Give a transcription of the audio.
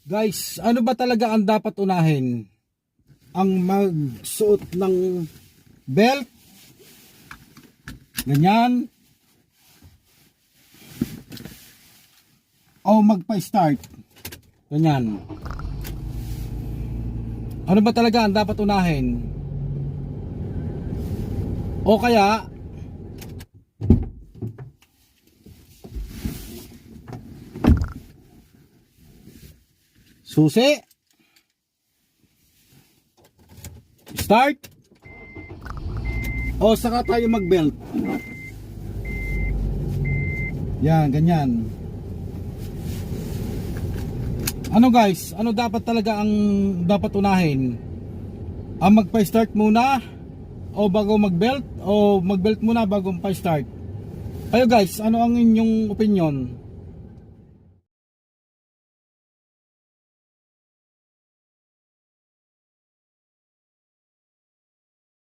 Guys, ano ba talaga ang dapat unahin? Ang magsuot ng belt? Ganyan? O magpa-start? Ganyan. Ano ba talaga ang dapat unahin? O kaya susi, start, o saka tayo mag-belt. Yan, ganyan. Ano guys, ano dapat talaga ang dapat unahin? Ang magpa-start muna o bago mag-belt, o mag-belt muna bago pa-start? Kayo guys, ano ang inyong opinion?